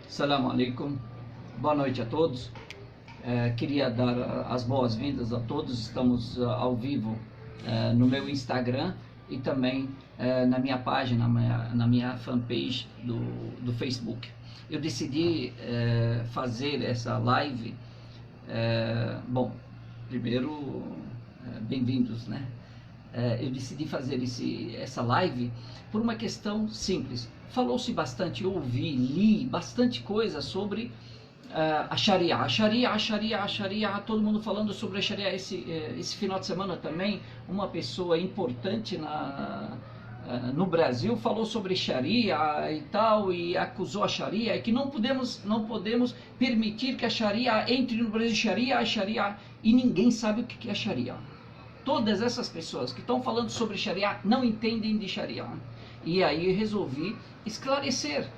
Assalamu alaikum, boa noite a todos. Queria dar as boas-vindas a todos. Estamos ao vivo no meu Instagram e também na minha página, na minha fanpage do Facebook. Eu decidi fazer essa live. Bom, primeiro, bem-vindos, né? Eu decidi fazer essa live por uma questão simples. Falou-se bastante, eu ouvi, li bastante coisa sobre a Sharia, todo mundo falando sobre a Sharia. Esse final de semana também, uma pessoa importante no Brasil falou sobre Sharia e tal, e acusou a Sharia, e que não podemos permitir que a Sharia entre no Brasil. Sharia, e ninguém sabe o que é Sharia. Todas essas pessoas que estão falando sobre Sharia não entendem de Sharia. E aí resolvi esclarecer,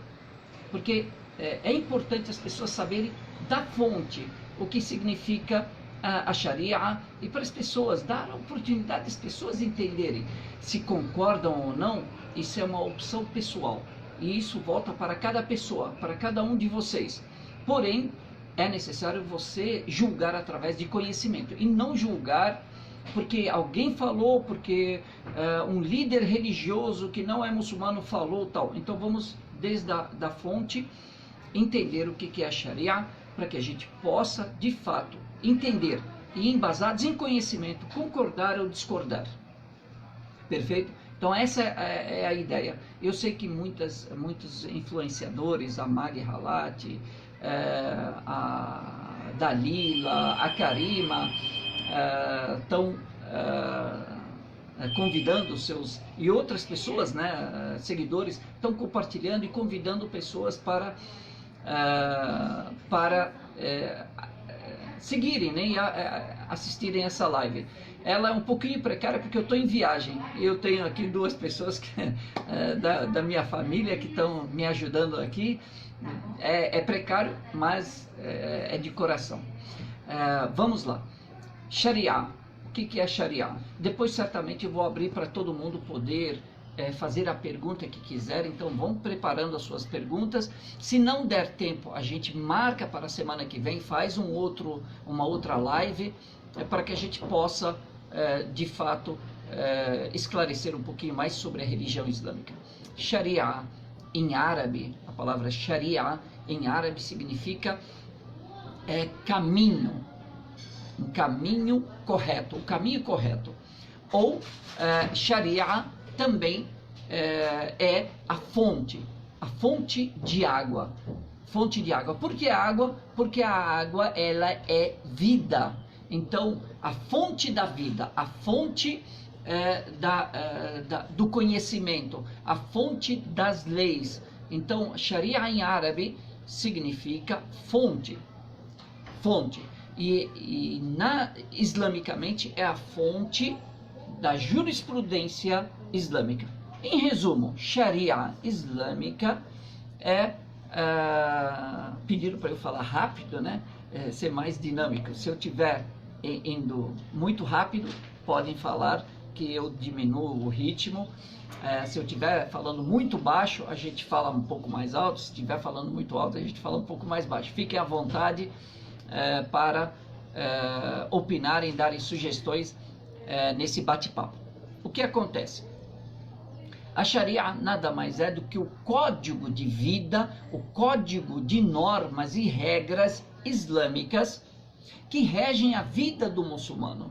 porque é importante as pessoas saberem da fonte o que significa a Sharia, e para as pessoas, dar a oportunidade das pessoas entenderem se concordam ou não. Isso é uma opção pessoal, e isso volta para cada pessoa, para cada um de vocês. Porém, é necessário você julgar através de conhecimento, e não julgar porque alguém falou, porque um líder religioso que não é muçulmano falou tal. Então vamos desde a fonte entender o que é a Sharia, para que a gente possa de fato entender e, embasados em conhecimento, concordar ou discordar. Perfeito? Então essa é a ideia. Eu sei que muitos influenciadores, a Maggie Halat, a Dalila, a Karima, estão convidando seus, e outras pessoas, né, seguidores, estão compartilhando e convidando pessoas para seguirem, né, e assistirem essa live. Ela é um pouquinho precária porque eu estou em viagem. Eu tenho aqui duas pessoas da minha família que estão me ajudando aqui. É precário, mas é de coração. Vamos lá. Sharia. O que é Sharia? Depois certamente eu vou abrir para todo mundo poder fazer a pergunta que quiser. Então vão preparando as suas perguntas. Se não der tempo, a gente marca para a semana que vem, faz uma outra live, para que a gente possa de fato esclarecer um pouquinho mais sobre a religião islâmica. Sharia em árabe, a palavra Sharia em árabe significa caminho. Um caminho correto, o caminho correto. Ou Sharia também é a fonte de água. Fonte de água. Por que água? Porque a água, ela é vida. Então, a fonte da vida, a fonte do conhecimento, a fonte das leis. Então, Sharia em árabe significa fonte. Fonte. E islamicamente é a fonte da jurisprudência islâmica. Em resumo, Sharia islâmica pediram para eu falar rápido, né? Ser mais dinâmico. Se eu estiver indo muito rápido, podem falar que eu diminuo o ritmo. Se eu estiver falando muito baixo, a gente fala um pouco mais alto. Se estiver falando muito alto, a gente fala um pouco mais baixo. Fiquem à vontade para opinarem, darem sugestões nesse bate-papo. O que acontece? A Sharia nada mais é do que o código de vida, o código de normas e regras islâmicas que regem a vida do muçulmano.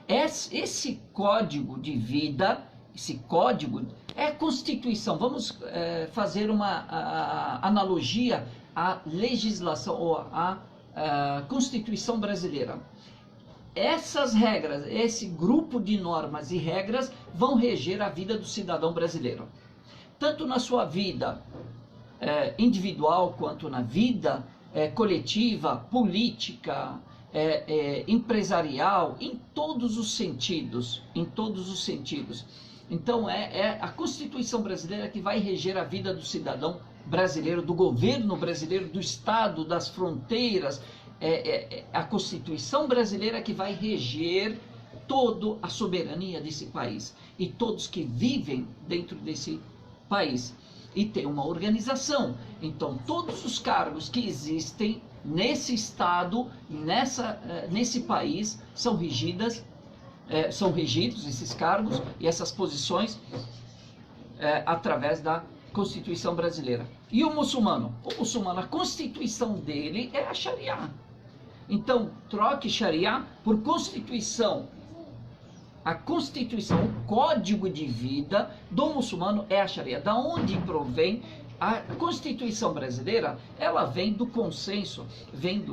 Esse código de vida, esse código é a Constituição. Vamos fazer uma analogia à legislação ou à Constituição brasileira. Essas regras, esse grupo de normas e regras vão reger a vida do cidadão brasileiro. Tanto na sua vida individual, quanto na vida coletiva, política, empresarial, em todos os sentidos. Então é a Constituição brasileira que vai reger a vida do cidadão brasileiro, do governo brasileiro, do Estado, das fronteiras. A Constituição brasileira que vai reger toda a soberania desse país e todos que vivem dentro desse país. e tem uma organização. Então, todos os cargos que existem nesse estado, nesse país, são regidos esses cargos e essas posições através da Constituição brasileira. E o muçulmano? O muçulmano, a Constituição dele é a Sharia. Então, troque Sharia por Constituição. A Constituição, o código de vida do muçulmano é a Sharia. Da onde provém a Constituição brasileira? Ela vem do consenso, vem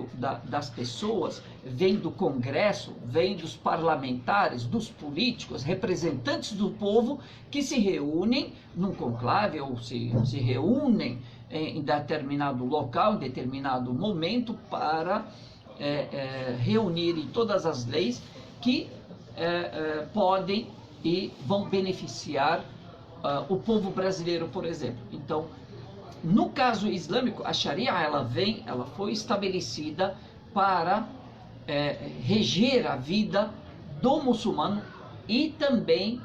das pessoas, vem do Congresso, vem dos parlamentares, dos políticos, representantes do povo que se reúnem num conclave ou se reúnem em determinado local, em determinado momento para reunirem todas as leis que podem e vão beneficiar o povo brasileiro, por exemplo. Então, no caso islâmico, a Sharia ela foi estabelecida para reger a vida do muçulmano e também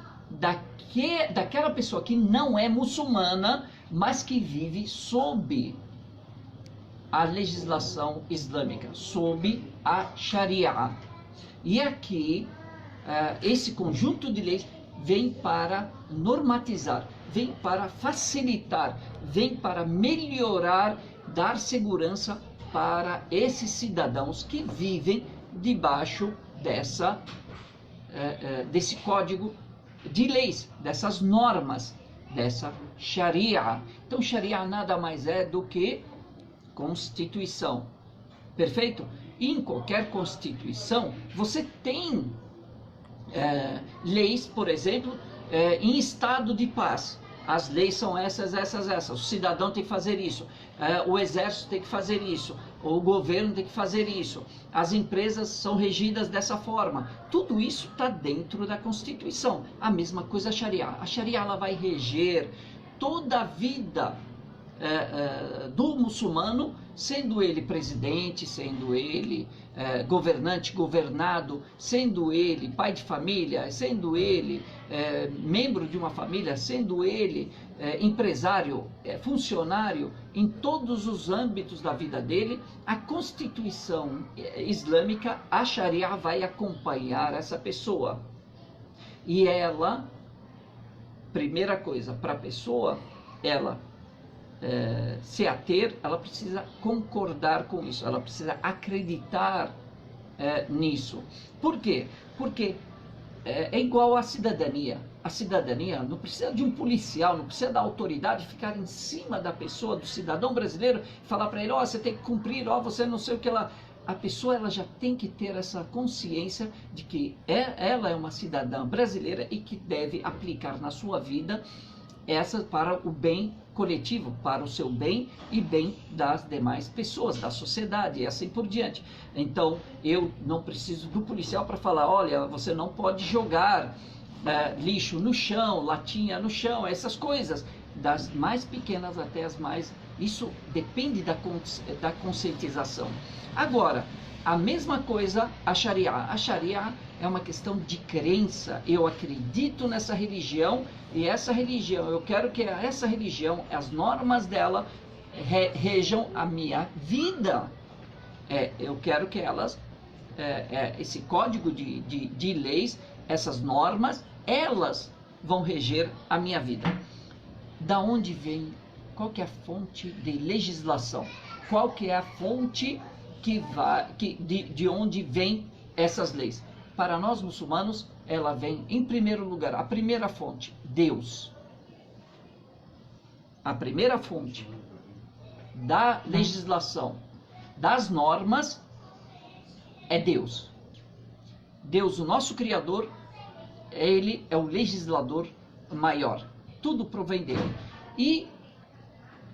daquela pessoa que não é muçulmana, mas que vive sob a legislação islâmica, sob a Sharia. E aqui, esse conjunto de leis vem para normatizar, vem para facilitar, vem para melhorar, dar segurança para esses cidadãos que vivem debaixo desse código de leis, dessas normas, dessa Sharia. Então, Sharia nada mais é do que Constituição. Perfeito? E em qualquer Constituição, você tem leis, por exemplo, em estado de paz. As leis são essas. O cidadão tem que fazer isso, o exército tem que fazer isso, o governo tem que fazer isso, as empresas são regidas dessa forma. Tudo isso está dentro da Constituição. A mesma coisa a Sharia. A Sharia ela vai reger toda a vida do muçulmano, sendo ele presidente, sendo ele governante, governado, sendo ele pai de família, sendo ele membro de uma família, sendo ele empresário, funcionário, em todos os âmbitos da vida dele. A Constituição islâmica, a Sharia, vai acompanhar essa pessoa. E ela, primeira coisa, para a pessoa, ela se ater, ela precisa concordar com isso, ela precisa acreditar nisso. Por quê? Porque é igual à cidadania. A cidadania não precisa de um policial, não precisa da autoridade ficar em cima da pessoa, do cidadão brasileiro, e falar para ele, você tem que cumprir, você não sei o que ela... A pessoa ela já tem que ter essa consciência de que ela é uma cidadã brasileira e que deve aplicar na sua vida essa para o bem coletivo, para o seu bem e bem das demais pessoas, da sociedade e assim por diante. Então, eu não preciso do policial para falar, olha, você não pode jogar lixo no chão, latinha no chão, essas coisas, das mais pequenas até as mais... Isso depende da conscientização. Agora, a mesma coisa a Sharia. A Sharia é uma questão de crença. Eu acredito nessa religião e essa religião, eu quero que essa religião, as normas dela rejam a minha vida. Eu quero que elas, esse código de leis, essas normas, elas vão reger a minha vida. Da onde vem? Qual que é a fonte de legislação? Qual que é a fonte de onde vem essas leis? Para nós muçulmanos, ela vem em primeiro lugar, a primeira fonte, Deus. A primeira fonte da legislação, das normas, é Deus. Deus, o nosso Criador, ele é o legislador maior. Tudo provém dele. E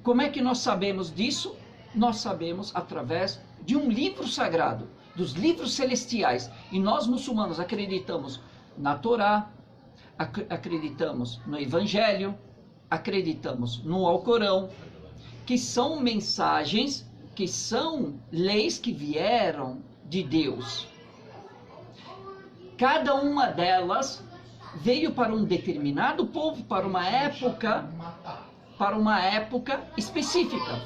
como é que nós sabemos disso? Nós sabemos através de um livro sagrado, dos livros celestiais. E nós muçulmanos acreditamos na Torá, acreditamos no Evangelho, acreditamos no Alcorão, que são mensagens, que são leis que vieram de Deus. Cada uma delas veio para um determinado povo, para uma época, para uma época específica.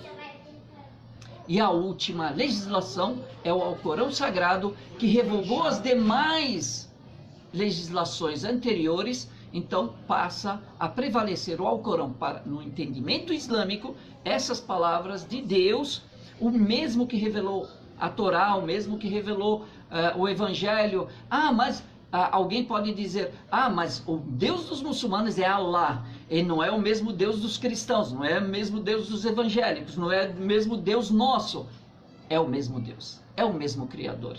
E a última legislação é o Alcorão Sagrado, que revogou as demais legislações anteriores. Então passa a prevalecer o Alcorão no entendimento islâmico, essas palavras de Deus, o mesmo que revelou a Torá, o mesmo que revelou o Evangelho. Mas alguém pode dizer, mas o Deus dos muçulmanos é Allah, e não é o mesmo Deus dos cristãos, não é o mesmo Deus dos evangélicos, não é o mesmo Deus nosso. É o mesmo Deus, é o mesmo Criador.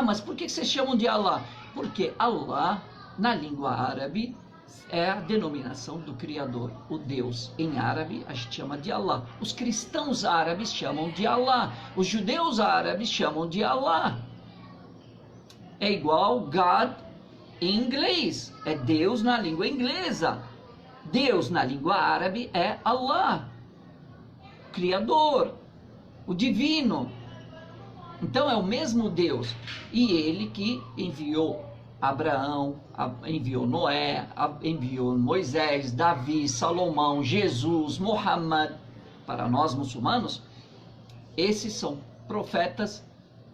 Mas por que vocês chamam de Allah? Porque Allah, na língua árabe, é a denominação do Criador, o Deus. Em árabe a gente chama de Allah. Os cristãos árabes chamam de Allah. Os judeus árabes chamam de Allah. É igual God em inglês. É Deus na língua inglesa. Deus na língua árabe é Allah, Criador, o divino. Então é o mesmo Deus. E ele que enviou Abraão, enviou Noé, enviou Moisés, Davi, Salomão, Jesus, Muhammad. Para nós muçulmanos, esses são profetas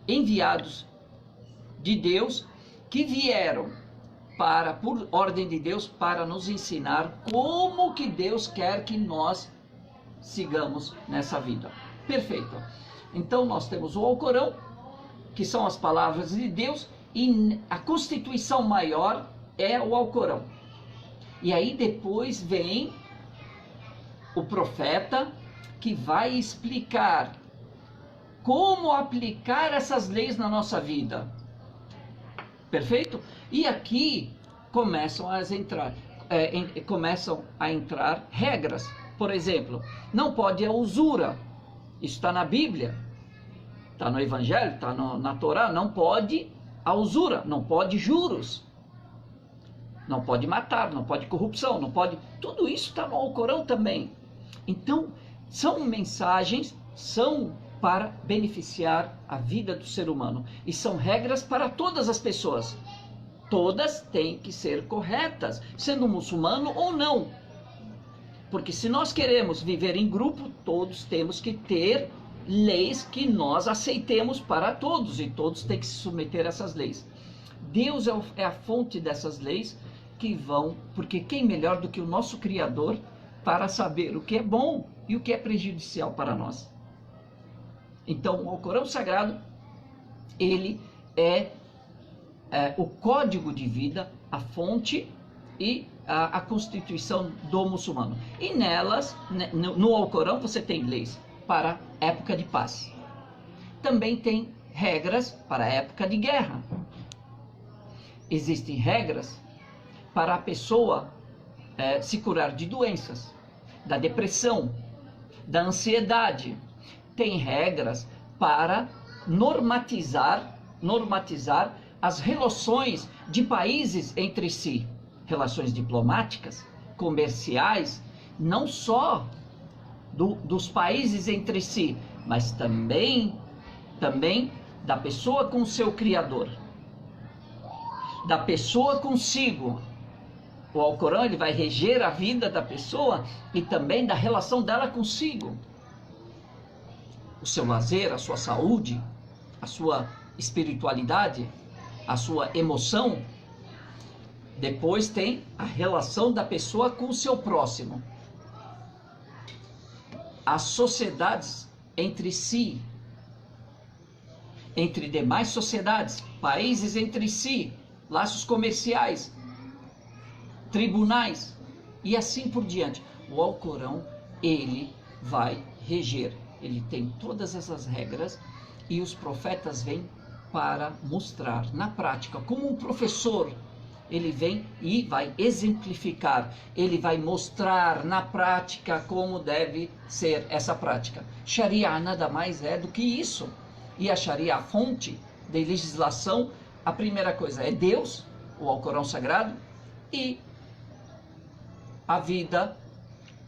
enviados de Deus, que vieram por ordem de Deus, para nos ensinar como que Deus quer que nós sigamos nessa vida. Perfeito. Então nós temos o Alcorão, que são as palavras de Deus, e a constituição maior é o Alcorão. E aí depois vem o profeta, que vai explicar como aplicar essas leis na nossa vida. Perfeito? E aqui começam a entrar regras. Por exemplo, não pode a usura. Isso está na Bíblia, está no Evangelho, está na Torá. Não pode a usura, não pode juros, não pode matar, não pode corrupção, não pode... Tudo isso está no Alcorão também. Então, são mensagens, são para beneficiar a vida do ser humano. E são regras para todas as pessoas. Todas têm que ser corretas, sendo muçulmano ou não. Porque se nós queremos viver em grupo, todos temos que ter leis que nós aceitemos para todos. E todos têm que se submeter a essas leis. Deus é a fonte dessas leis que vão... Porque quem melhor do que o nosso Criador para saber o que é bom e o que é prejudicial para nós? Então, o Alcorão Sagrado, ele é o código de vida, a fonte e a constituição do muçulmano. E nelas, no Alcorão, você tem leis para época de paz. Também tem regras para época de guerra. Existem regras para a pessoa se curar de doenças, da depressão, da ansiedade. Tem regras para normatizar as relações de países entre si, relações diplomáticas, comerciais, não só dos países entre si, mas também da pessoa com o seu Criador, da pessoa consigo. O Alcorão, ele vai reger a vida da pessoa e também da relação dela consigo. O seu lazer, a sua saúde, a sua espiritualidade, a sua emoção. Depois tem a relação da pessoa com o seu próximo. As sociedades entre si, entre demais sociedades, países entre si, laços comerciais, tribunais e assim por diante. O Alcorão, ele vai reger. Ele tem todas essas regras e os profetas vêm para mostrar na prática. Como um professor, ele vem e vai exemplificar. Ele vai mostrar na prática como deve ser essa prática. Sharia nada mais é do que isso. E a Sharia, a fonte de legislação, a primeira coisa é Deus, o Alcorão Sagrado, e a vida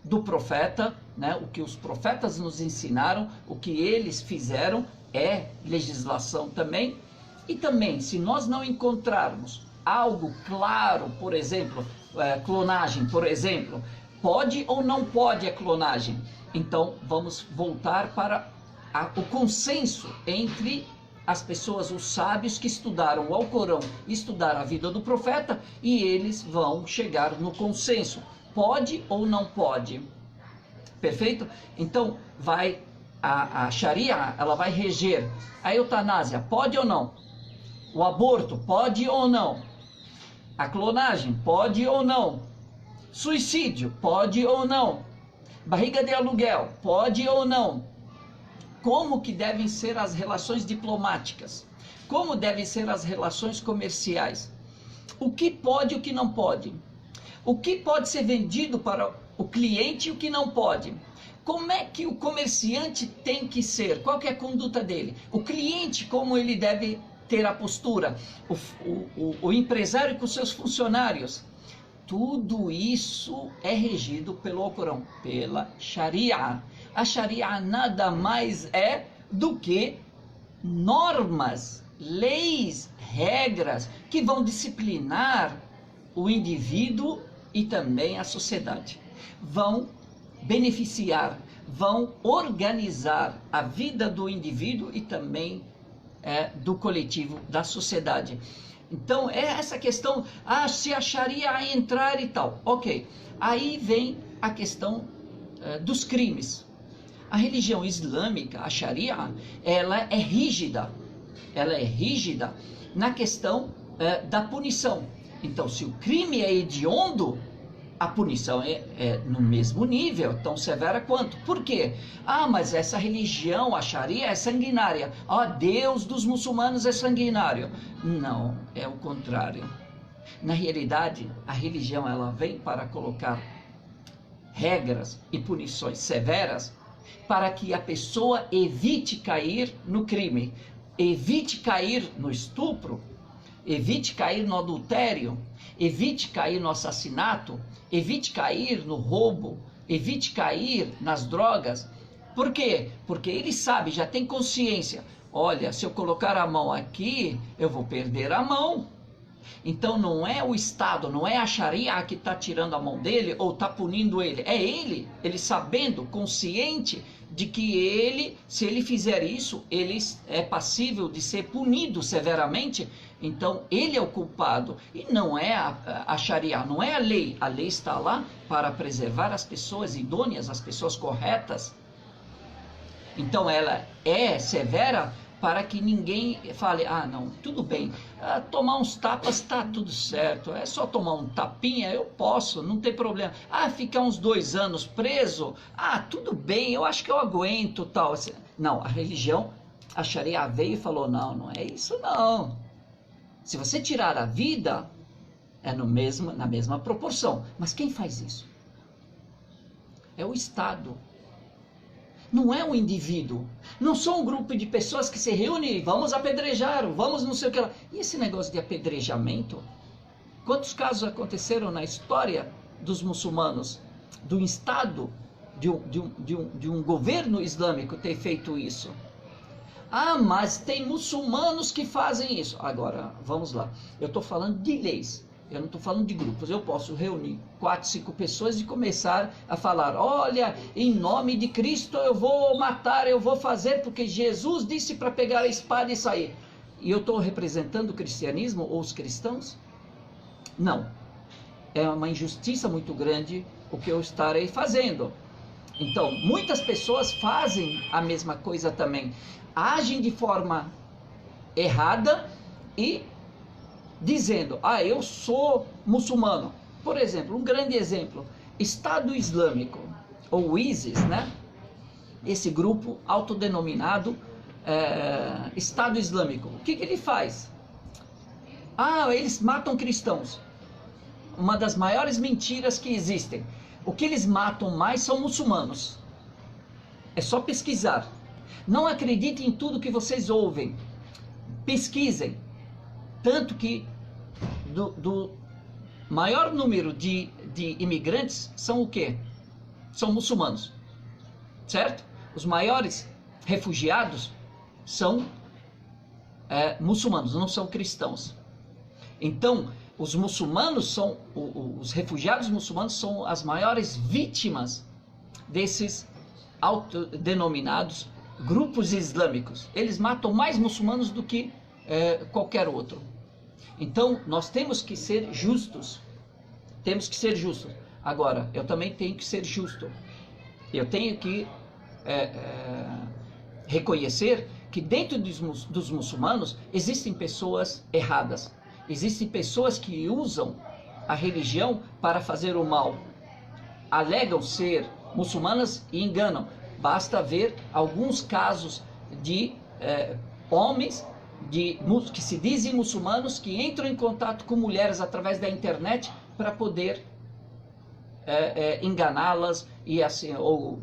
do profeta, né? O que os profetas nos ensinaram, o que eles fizeram é legislação também. E também, se nós não encontrarmos algo claro, por exemplo, clonagem, por exemplo, Pode ou não pode a clonagem? Então vamos voltar para o consenso entre as pessoas, os sábios que estudaram o Alcorão, estudaram a vida do profeta, e eles vão chegar no consenso. Pode ou não pode? Perfeito? Então vai a Sharia, ela vai reger a eutanásia, pode ou não? O aborto, pode ou não? A clonagem, pode ou não? Suicídio, pode ou não? Barriga de aluguel, pode ou não? Como que devem ser as relações diplomáticas? Como devem ser as relações comerciais? O que pode e o que não pode? O que pode ser vendido para o cliente e o que não pode? Como é que o comerciante tem que ser? Qual que é a conduta dele? O cliente, como ele deve ter a postura? O empresário com seus funcionários? Tudo isso é regido pelo Alcorão, pela Sharia. A Sharia nada mais é do que normas, leis, regras que vão disciplinar o indivíduo e também a sociedade. Vão beneficiar, vão organizar a vida do indivíduo e também do coletivo, da sociedade. Então é essa questão, se a Sharia entrar e tal, ok. Aí vem a questão dos crimes. A religião islâmica, a Sharia, ela é rígida na questão da punição. Então, se o crime é hediondo, a punição é no mesmo nível, tão severa quanto. Por quê? Mas essa religião, a Sharia, é sanguinária. Deus dos muçulmanos é sanguinário. Não, é o contrário. Na realidade, a religião ela vem para colocar regras e punições severas para que a pessoa evite cair no crime, evite cair no estupro, evite cair no adultério, evite cair no assassinato, evite cair no roubo, evite cair nas drogas. Por quê? Porque ele sabe, já tem consciência. Olha, se eu colocar a mão aqui, eu vou perder a mão. Então não é o Estado, não é a Sharia que está tirando a mão dele ou está punindo ele. É ele sabendo, consciente de que ele, se ele fizer isso, ele é passível de ser punido severamente. Então ele é o culpado e não é a Sharia, não é a lei. A lei está lá para preservar as pessoas idôneas, as pessoas corretas. Então ela é severa para que ninguém fale, não, tudo bem, tomar uns tapas está tudo certo, é só tomar um tapinha, eu posso, não tem problema. Ficar uns 2 anos preso, tudo bem, eu acho que eu aguento, tal. Não, a religião, a Sharia veio e falou, não é isso não. Se você tirar a vida, é na mesma proporção. Mas quem faz isso? É o Estado. Não é um indivíduo. Não são um grupo de pessoas que se reúnem e vamos apedrejar, vamos não sei o que lá. E esse negócio de apedrejamento? Quantos casos aconteceram na história dos muçulmanos? Do Estado, de um governo islâmico ter feito isso? Mas tem muçulmanos que fazem isso. Agora, vamos lá. Eu estou falando de leis. Eu não estou falando de grupos. Eu posso reunir 4, 5 pessoas e começar a falar, olha, em nome de Cristo eu vou matar, eu vou fazer, porque Jesus disse para pegar a espada e sair. E eu estou representando o cristianismo ou os cristãos? Não. É uma injustiça muito grande o que eu estarei fazendo. Então, muitas pessoas fazem a mesma coisa também. Agem de forma errada e dizendo, eu sou muçulmano. Por exemplo, um grande exemplo, Estado Islâmico, ou ISIS, né? Esse grupo autodenominado Estado Islâmico. O que ele faz? Eles matam cristãos. Uma das maiores mentiras que existem. O que eles matam mais são muçulmanos. É só pesquisar. Não acreditem em tudo que vocês ouvem. Pesquisem. Tanto que do maior número de imigrantes são o quê? São muçulmanos. Certo? Os maiores refugiados são muçulmanos, não são cristãos. Então, os muçulmanos são, os refugiados muçulmanos são as maiores vítimas desses autodenominados grupos islâmicos. Eles matam mais muçulmanos do que qualquer outro. Então, nós temos que ser justos. Temos que ser justos. Agora, eu também tenho que ser justo. Eu tenho que reconhecer que dentro dos muçulmanos existem pessoas erradas. Existem pessoas que usam a religião para fazer o mal. Alegam ser muçulmanas e enganam. Basta ver alguns casos de homens que se dizem muçulmanos, que entram em contato com mulheres através da internet para poder enganá-las e assim, ou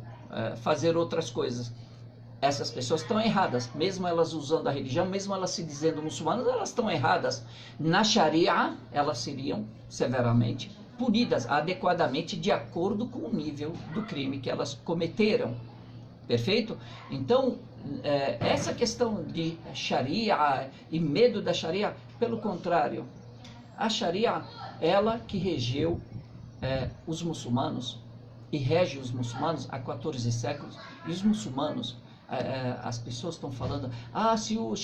fazer outras coisas. Essas pessoas estão erradas, mesmo elas usando a religião, mesmo elas se dizendo muçulmanas, elas estão erradas. Na Sharia, elas seriam severamente punidas, adequadamente, de acordo com o nível do crime que elas cometeram. Perfeito? Então, essa questão de Sharia e medo da Sharia, pelo contrário, a Sharia, ela que regeu os muçulmanos, e rege os muçulmanos há 14 séculos, e os muçulmanos, as pessoas estão falando,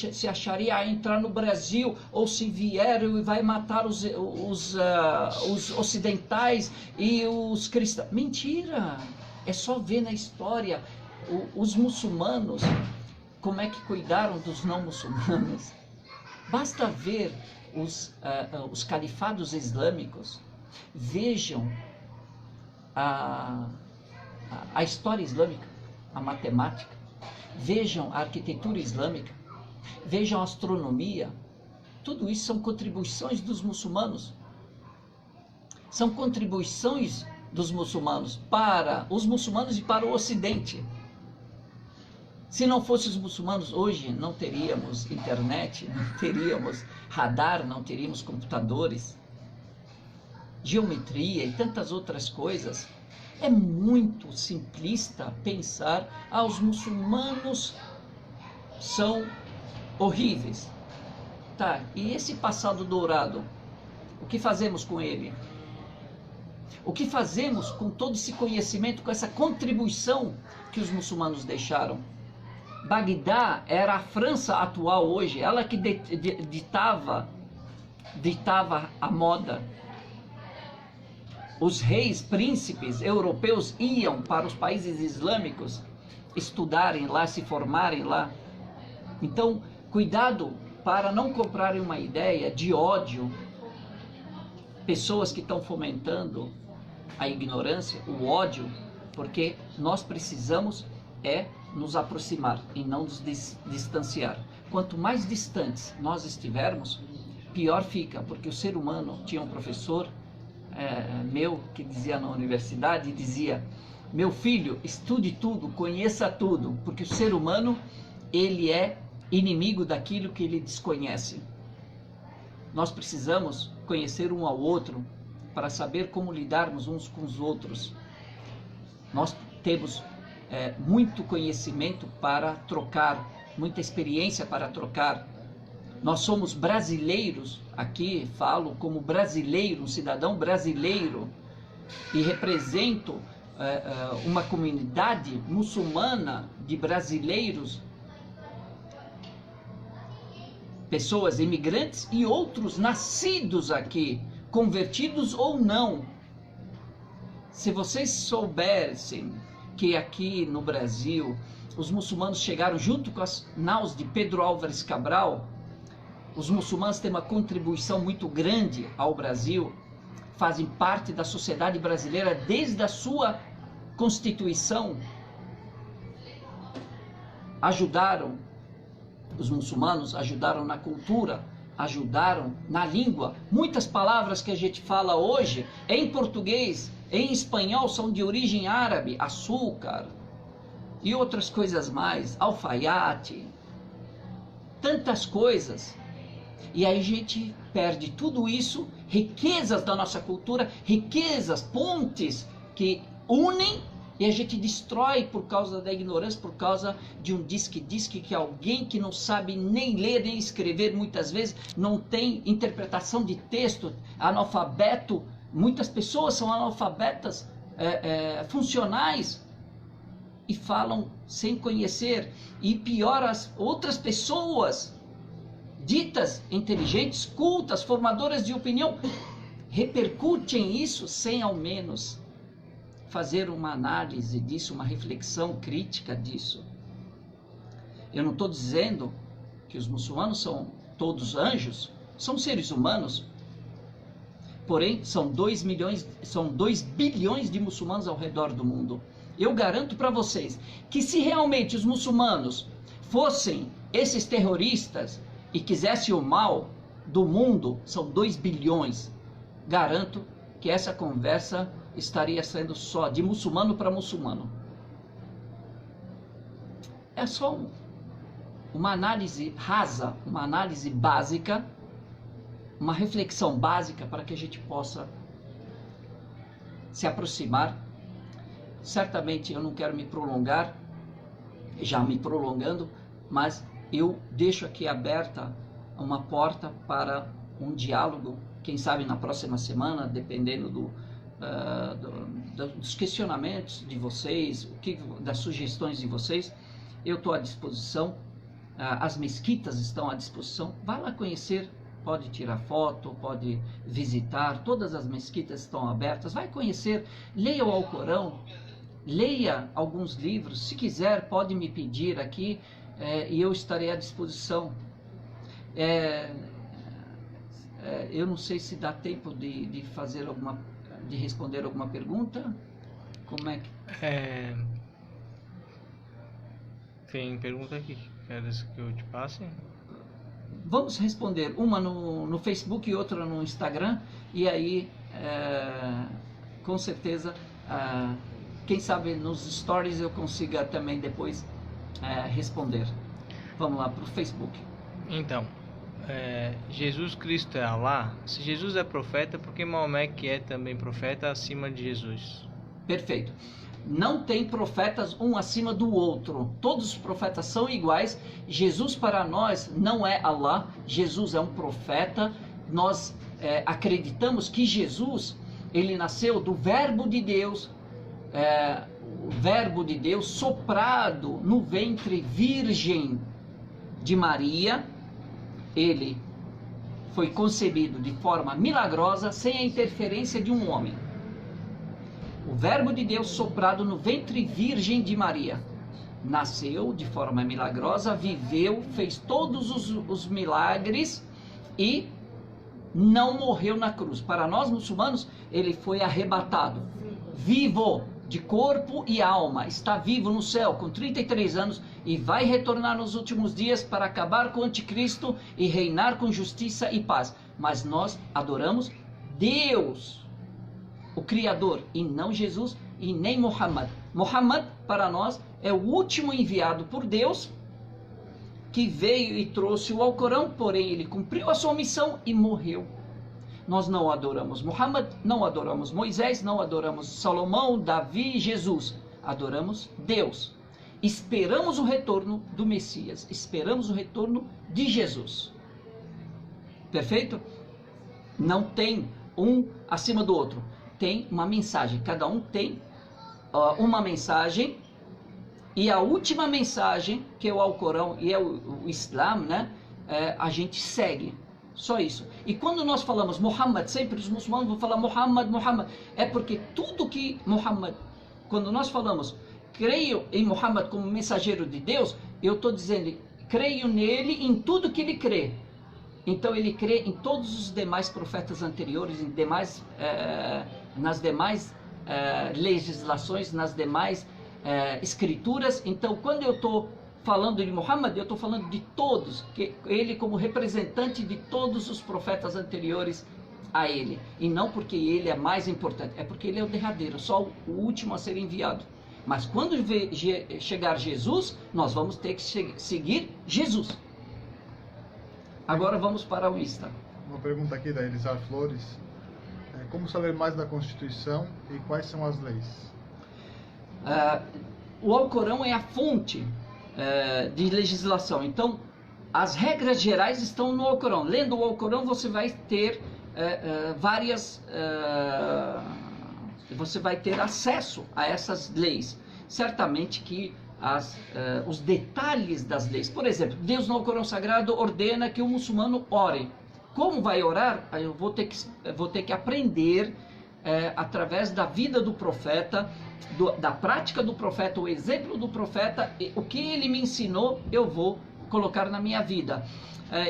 se a Sharia entrar no Brasil, ou se vier e vai matar os ocidentais e os cristãos. Mentira! É só ver na história os muçulmanos, como é que cuidaram dos não muçulmanos. Basta ver os califados islâmicos. Vejam a história islâmica, a matemática. Vejam a arquitetura islâmica, vejam a astronomia. Tudo isso são contribuições dos muçulmanos. São contribuições dos muçulmanos para os muçulmanos e para o Ocidente. Se não fossem os muçulmanos, hoje não teríamos internet, não teríamos radar, não teríamos computadores, geometria e tantas outras coisas. É muito simplista pensar, os muçulmanos são horríveis. Tá, e esse passado dourado, o que fazemos com ele? O que fazemos com todo esse conhecimento, com essa contribuição que os muçulmanos deixaram? Bagdá era a França atual hoje, ela que ditava a moda. Os reis, príncipes europeus iam para os países islâmicos estudarem lá, se formarem lá. Então, cuidado para não comprarem uma ideia de ódio. Pessoas que estão fomentando a ignorância, o ódio, porque nós precisamos nos aproximar e não nos distanciar. Quanto mais distantes nós estivermos, pior fica, porque o ser humano, tinha um professor meu que dizia na universidade, dizia: meu filho, estude tudo, conheça tudo, porque o ser humano, ele é inimigo daquilo que ele desconhece. Nós precisamos conhecer um ao outro para saber como lidarmos uns com os outros. Nós temos muito conhecimento para trocar, muita experiência para trocar. Nós somos brasileiros, aqui falo como brasileiro, um cidadão brasileiro, e represento uma comunidade muçulmana de brasileiros, pessoas imigrantes e outros nascidos aqui, convertidos ou não. Se vocês soubessem que aqui no Brasil os muçulmanos chegaram junto com as naus de Pedro Álvares Cabral, os muçulmanos têm uma contribuição muito grande ao Brasil, fazem parte da sociedade brasileira desde a sua constituição. Ajudaram, os muçulmanos ajudaram na cultura, ajudaram na língua. Muitas palavras que a gente fala hoje em português, em espanhol, são de origem árabe, açúcar e outras coisas mais, alfaiate, tantas coisas. E aí a gente perde tudo isso, riquezas da nossa cultura, riquezas, pontes que unem E a gente destrói por causa da ignorância, por causa de um disque que alguém que não sabe nem ler nem escrever, muitas vezes não tem interpretação de texto, analfabeto. Muitas pessoas são analfabetas funcionais e falam sem conhecer. E pior, as outras pessoas ditas inteligentes, cultas, formadoras de opinião, repercutem isso sem ao menos fazer uma análise disso, uma reflexão crítica disso. Eu não estou dizendo que os muçulmanos são todos anjos, são seres humanos, porém são 2 bilhões de muçulmanos ao redor do mundo. Eu garanto para vocês que se realmente os muçulmanos fossem esses terroristas e quisessem o mal do mundo, são 2 bilhões, garanto que essa conversa estaria sendo só de muçulmano para muçulmano. É só uma análise rasa, uma análise básica, uma reflexão básica para que a gente possa se aproximar. Certamente eu não quero me prolongar, já me prolongando, mas eu deixo aqui aberta uma porta para um diálogo, quem sabe na próxima semana, dependendo dos questionamentos de vocês, das sugestões de vocês. Eu estou à disposição, as mesquitas estão à disposição. Vai lá conhecer, pode tirar foto, pode visitar, todas as mesquitas estão abertas. Vai conhecer, leia o Alcorão, leia alguns livros, se quiser pode me pedir aqui e eu estarei à disposição. Eu não sei se dá tempo de responder alguma pergunta. Como é que... Tem pergunta aqui, queres que eu te passe? Vamos responder, uma no Facebook e outra no Instagram, e aí com certeza quem sabe nos stories eu consiga também depois responder. Vamos lá para o Facebook. Então, Jesus Cristo é Alá? Se Jesus é profeta, por que Maomé, que é também profeta, acima de Jesus? Perfeito. Não tem profetas um acima do outro. Todos os profetas são iguais. Jesus para nós não é Alá. Jesus é um profeta. Nós acreditamos que Jesus, ele nasceu do Verbo de Deus, o Verbo de Deus soprado no ventre virgem de Maria. Ele foi concebido de forma milagrosa, sem a interferência de um homem. O Verbo de Deus soprado no ventre virgem de Maria. Nasceu de forma milagrosa, viveu, fez todos os milagres e não morreu na cruz. Para nós muçulmanos, ele foi arrebatado, vivo, de corpo e alma, está vivo no céu com 33 anos e vai retornar nos últimos dias para acabar com o anticristo e reinar com justiça e paz. Mas nós adoramos Deus, o Criador, e não Jesus e nem Muhammad. Muhammad para nós é o último enviado por Deus, que veio e trouxe o Alcorão, porém ele cumpriu a sua missão e morreu. Nós não adoramos Muhammad, não adoramos Moisés, não adoramos Salomão, Davi, Jesus. Adoramos Deus. Esperamos o retorno do Messias. Esperamos o retorno de Jesus. Perfeito? Não tem um acima do outro. Tem uma mensagem. Cada um tem uma mensagem. E a última mensagem, que é o Alcorão e é o Islã, né? A gente segue. Só isso. E quando nós falamos Muhammad, sempre os muçulmanos vão falar Muhammad, Muhammad. É porque tudo que Muhammad, quando nós falamos creio em Muhammad como mensageiro de Deus, eu estou dizendo, creio nele em tudo que ele crê. Então ele crê em todos os demais profetas anteriores, nas demais legislações, nas demais escrituras. Então quando eu estou falando de Muhammad, eu estou falando de todos, que ele como representante de todos os profetas anteriores a ele, e não porque ele é mais importante, é porque ele é o derradeiro, só o último a ser enviado. Mas quando chegar Jesus, nós vamos ter que seguir Jesus. Agora vamos para o Insta. Uma pergunta aqui da Elisar Flores. Como saber mais da Constituição e quais são as leis? O Alcorão é a fonte de legislação. Então, as regras gerais estão no Alcorão. Lendo o Alcorão, você vai ter você vai ter acesso a essas leis. Certamente que os detalhes das leis. Por exemplo, Deus no Alcorão Sagrado ordena que o muçulmano ore. Como vai orar? Eu vou ter que aprender através da vida do profeta, da prática do profeta, o exemplo do profeta, o que ele me ensinou, eu vou colocar na minha vida.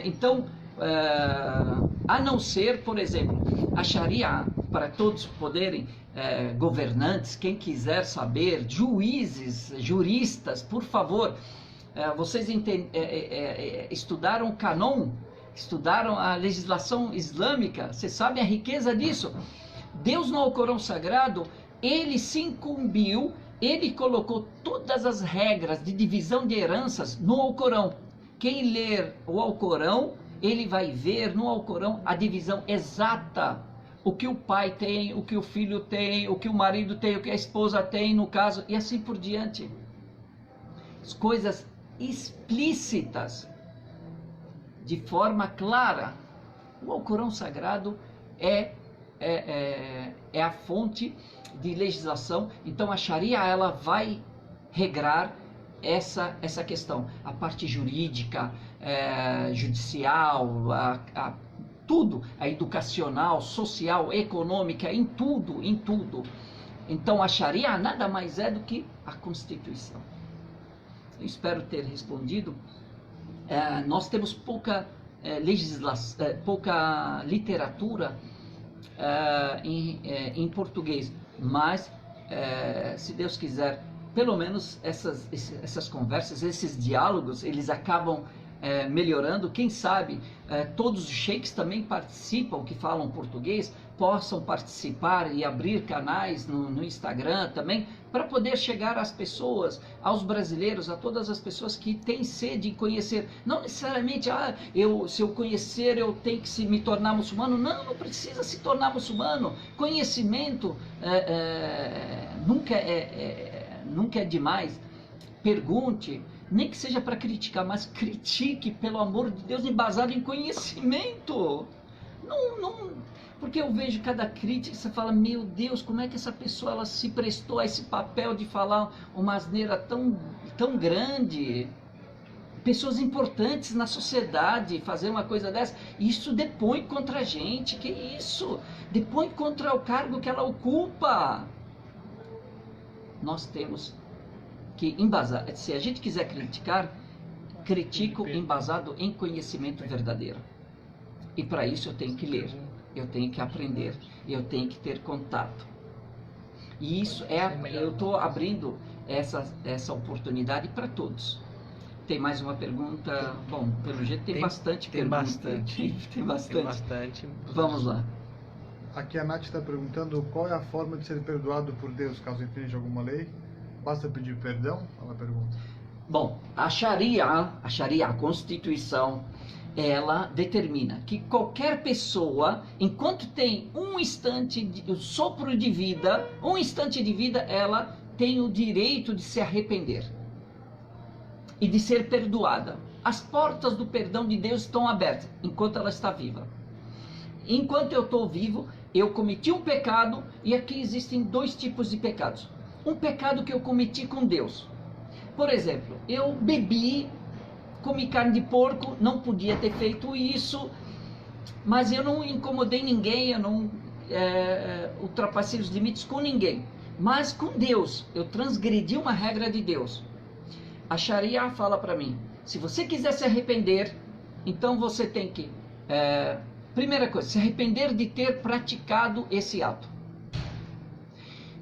Então, a não ser, por exemplo, a Sharia, para todos poderem, governantes, quem quiser saber, juízes, juristas, por favor, vocês estudaram o Canon, estudaram a legislação islâmica, vocês sabem a riqueza disso. Deus no Alcorão Sagrado, ele se incumbiu, ele colocou todas as regras de divisão de heranças no Alcorão. Quem ler o Alcorão, ele vai ver no Alcorão a divisão exata. O que o pai tem, o que o filho tem, o que o marido tem, o que a esposa tem, no caso, e assim por diante. As coisas explícitas, de forma clara. O Alcorão Sagrado é a fonte de legislação. Então a Sharia, ela vai regrar essa questão, a parte jurídica, judicial, tudo, a educacional, social, econômica, em tudo. Então a Sharia nada mais é do que a Constituição. Eu espero ter respondido. Nós temos pouca legislação, pouca literatura em português, mas se Deus quiser, pelo menos essas conversas, esses diálogos, eles acabam melhorando. Quem sabe todos os sheiks também participam, que falam português, possam participar e abrir canais no Instagram também, para poder chegar às pessoas, aos brasileiros, a todas as pessoas que têm sede de conhecer. Não necessariamente, se eu conhecer, eu tenho que me tornar muçulmano. Não precisa se tornar muçulmano. Conhecimento nunca é demais. Pergunte, nem que seja para criticar, mas critique, pelo amor de Deus, embasado em conhecimento. Porque eu vejo cada crítica e você fala, meu Deus, como é que essa pessoa ela se prestou a esse papel de falar uma asneira tão grande? Pessoas importantes na sociedade fazer uma coisa dessa, isso depõe contra a gente. Que isso? Depõe contra o cargo que ela ocupa. Nós temos que embasar. Se a gente quiser criticar, critico embasado em conhecimento verdadeiro. E para isso eu tenho que ler, eu tenho que aprender, eu tenho que ter contato. E isso eu estou abrindo essa oportunidade para todos. Tem mais uma pergunta? Bom, pelo jeito tem bastante pergunta. Tem bastante. Vamos lá. Aqui a Nath está perguntando qual é a forma de ser perdoado por Deus, caso infrinja alguma lei. Basta pedir perdão? Ela pergunta. Bom, a Sharia, a Constituição, ela determina que qualquer pessoa, enquanto tem um sopro de vida, ela tem o direito de se arrepender e de ser perdoada. As portas do perdão de Deus estão abertas enquanto ela está viva. Enquanto eu estou vivo, eu cometi um pecado, e aqui existem dois tipos de pecados. Um pecado que eu cometi com Deus. Por exemplo, eu bebi, comi carne de porco, não podia ter feito isso, mas eu não incomodei ninguém, eu não ultrapassei os limites com ninguém. Mas com Deus, eu transgredi uma regra de Deus. A Sharia fala para mim, se você quiser se arrepender, então você tem que, primeira coisa, se arrepender de ter praticado esse ato.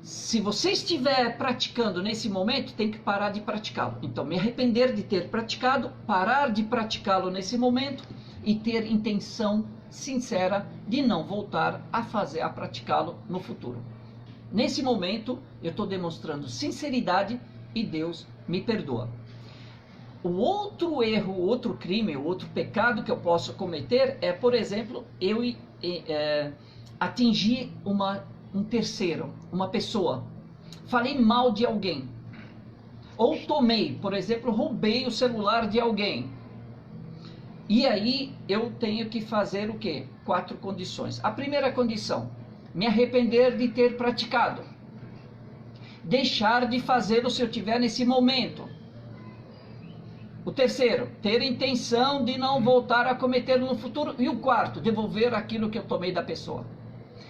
Se você estiver praticando nesse momento, tem que parar de praticá-lo. Então, me arrepender de ter praticado, parar de praticá-lo nesse momento e ter intenção sincera de não voltar a praticá-lo no futuro. Nesse momento, eu estou demonstrando sinceridade e Deus me perdoa. O outro erro, o outro crime, o outro pecado que eu posso cometer é, por exemplo, eu atingir um terceiro, uma pessoa. falei mal de alguém, ou tomei, por exemplo, roubei o celular de alguém, e aí eu tenho que fazer o quê? 4 condições. A primeira condição, me arrepender de ter praticado, deixar de fazê-lo se eu tiver nesse momento. O terceiro, ter intenção de não voltar a cometê-lo no futuro. E o quarto, devolver aquilo que eu tomei da pessoa.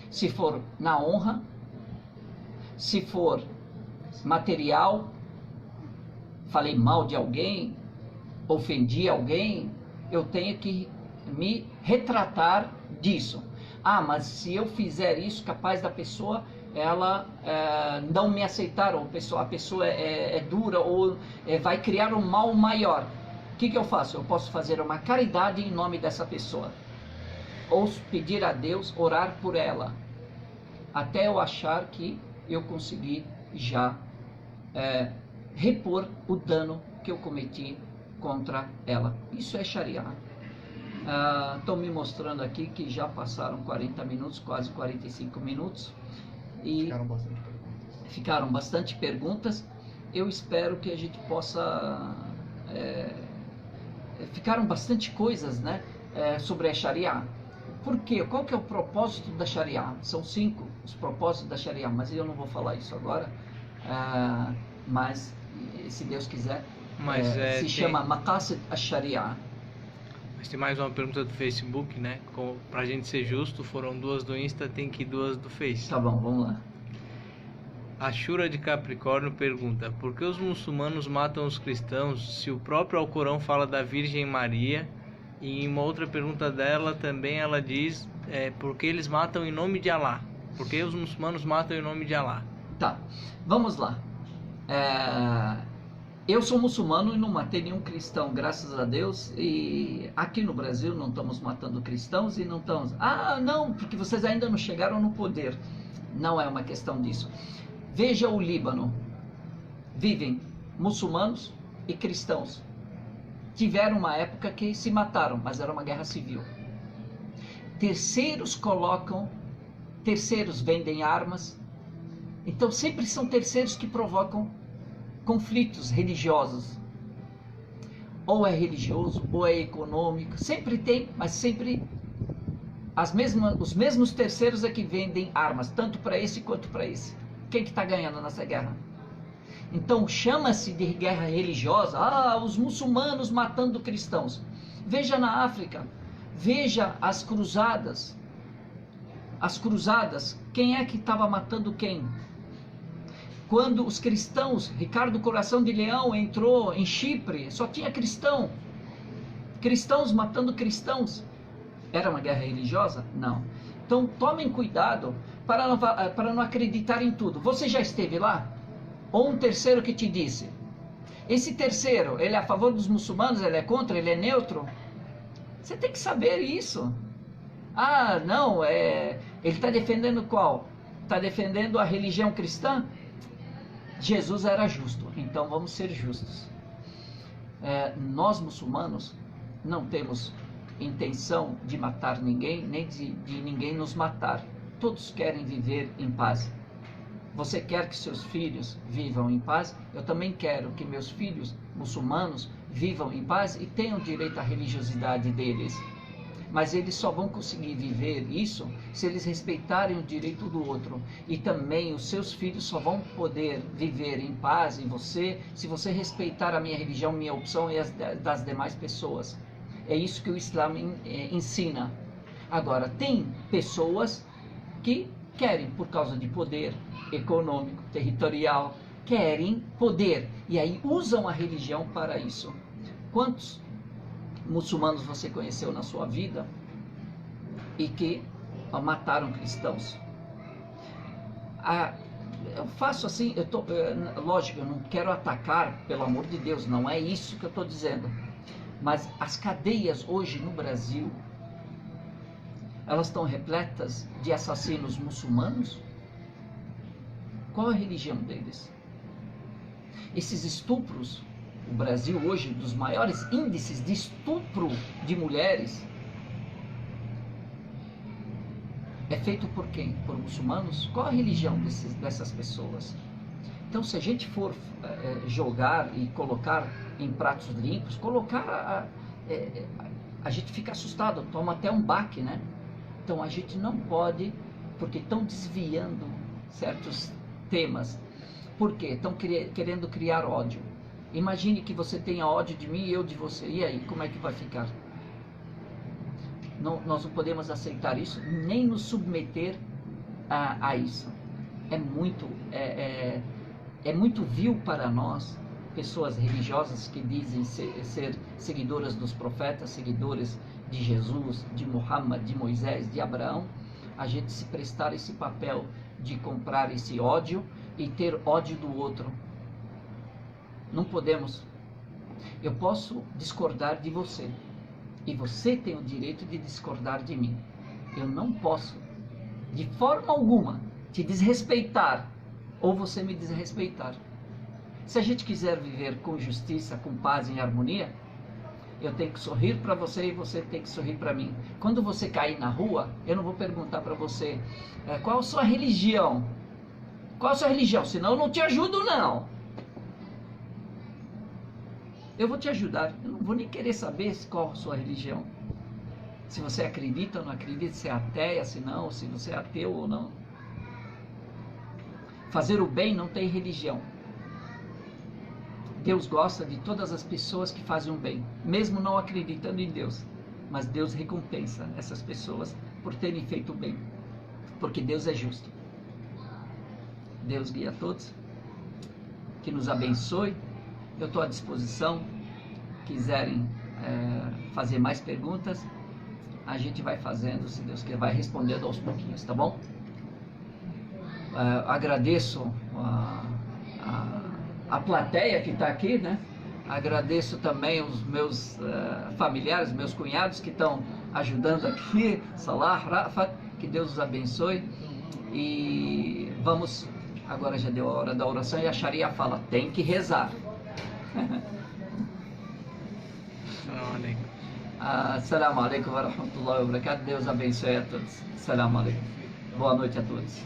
Se for na honra, se for material, falei mal de alguém, ofendi alguém, eu tenho que me retratar disso. Ah, mas se eu fizer isso, capaz da pessoa, ela não me aceitar, ou a pessoa é dura, ou vai criar um mal maior. O que eu faço? Eu posso fazer uma caridade em nome dessa pessoa, ou pedir a Deus, orar por ela, até eu achar que eu consegui já repor o dano que eu cometi contra ela. Isso é Sharia. Estão me mostrando aqui que já passaram 40 minutos, quase 45 minutos. E ficaram bastante perguntas. Eu espero que a gente possa... ficaram bastante coisas, né, sobre a Sharia. Por quê? Qual que é o propósito da Sharia? São 5 os propósitos da Sharia, mas eu não vou falar isso agora. Mas, se Deus quiser, se chama Maqasid al-Sharia. Mas tem mais uma pergunta do Facebook, né? Pra gente ser justo, foram 2 do Insta, tem que 2 do Face. Tá bom, vamos lá. A Shura de Capricórnio pergunta: por que os muçulmanos matam os cristãos se o próprio Alcorão fala da Virgem Maria? E em uma outra pergunta dela também ela diz por que eles matam em nome de Alá? Por que os muçulmanos matam em nome de Alá? Tá, vamos lá. Eu sou muçulmano e não matei nenhum cristão, graças a Deus. E aqui no Brasil não estamos matando cristãos e não estamos... Ah, não, porque vocês ainda não chegaram no poder. Não é uma questão disso. Veja o Líbano. Vivem muçulmanos e cristãos. Tiveram uma época que se mataram, mas era uma guerra civil. Terceiros vendem armas. Então sempre são terceiros que provocam conflitos religiosos. Ou é religioso, ou é econômico. Sempre tem, mas sempre os mesmos terceiros é que vendem armas, tanto para esse quanto para esse. Quem que está ganhando nessa guerra? Então chama-se de guerra religiosa. Os muçulmanos matando cristãos. Veja na África, veja as cruzadas. As cruzadas, quem é que estava matando quem? Quando os cristãos, Ricardo Coração de Leão entrou em Chipre, só tinha cristão. Cristãos matando cristãos. Era uma guerra religiosa? Não. Então tomem cuidado para não acreditar em tudo. Você já esteve lá? Ou um terceiro que te disse? Esse terceiro, ele é a favor dos muçulmanos, ele é contra, ele é neutro? Você tem que saber isso. Não, ele está defendendo qual? Está defendendo a religião cristã? Jesus era justo, então vamos ser justos. Nós muçulmanos não temos intenção de matar ninguém, nem de ninguém nos matar. Todos querem viver em paz. Você quer que seus filhos vivam em paz? Eu também quero que meus filhos muçulmanos vivam em paz e tenham direito à religiosidade deles. Mas eles só vão conseguir viver isso se eles respeitarem o direito do outro. E também os seus filhos só vão poder viver em paz em você se você respeitar a minha religião, minha opção e as das demais pessoas. É isso que o Islã ensina. Agora, tem pessoas que querem, por causa de poder econômico, territorial, querem poder. E aí usam a religião para isso. Quantos muçulmanos você conheceu na sua vida e que mataram cristãos? Eu faço assim, lógico, eu não quero atacar, pelo amor de Deus, não é isso que eu estou dizendo. Mas as cadeias hoje no Brasil, elas estão repletas de assassinos muçulmanos? Qual a religião deles? Esses estupros, o Brasil hoje, dos maiores índices de estupro de mulheres, é feito por quem? Por muçulmanos? Qual a religião dessas pessoas? Então, se a gente for jogar e colocar em pratos limpos, a gente fica assustado, toma até um baque, né? Então, a gente não pode, porque estão desviando certos temas. Por quê? Estão querendo criar ódio. Imagine que você tenha ódio de mim e eu de você. E aí, como é que vai ficar? Não, nós não podemos aceitar isso, nem nos submeter a isso. É muito vil para nós, pessoas religiosas que dizem ser seguidoras dos profetas, seguidores de Jesus, de Muhammad, de Moisés, de Abraão, a gente se prestar esse papel de comprar esse ódio e ter ódio do outro. Não podemos. Eu posso discordar de você e você tem o direito de discordar de mim. Eu não posso, de forma alguma, te desrespeitar ou você me desrespeitar. Se a gente quiser viver com justiça, com paz e harmonia, eu tenho que sorrir para você e você tem que sorrir para mim. Quando você cair na rua, eu não vou perguntar para você qual a sua religião. Qual a sua religião? Senão eu não te ajudo, não. Eu vou te ajudar. Eu não vou nem querer saber qual a sua religião. Se você acredita ou não acredita, se é ateia, se não, se você é ateu ou não. Fazer o bem não tem religião. Deus gosta de todas as pessoas que fazem o bem, mesmo não acreditando em Deus. Mas Deus recompensa essas pessoas por terem feito o bem, porque Deus é justo. Deus guia a todos, que nos abençoe. Eu estou à disposição. Quiserem fazer mais perguntas, a gente vai fazendo, se Deus quiser, vai respondendo aos pouquinhos, tá bom? Agradeço a plateia que está aqui, né? Agradeço também os meus familiares, meus cunhados que estão ajudando aqui, Salah, Rafat, que Deus os abençoe. E vamos, agora já deu a hora da oração e a Sharia fala, tem que rezar. Assalamu alaikum wa rahmatullahi wa barakatuh. Deus abençoe a todos. Assalamu alaikum. Boa noite a todos.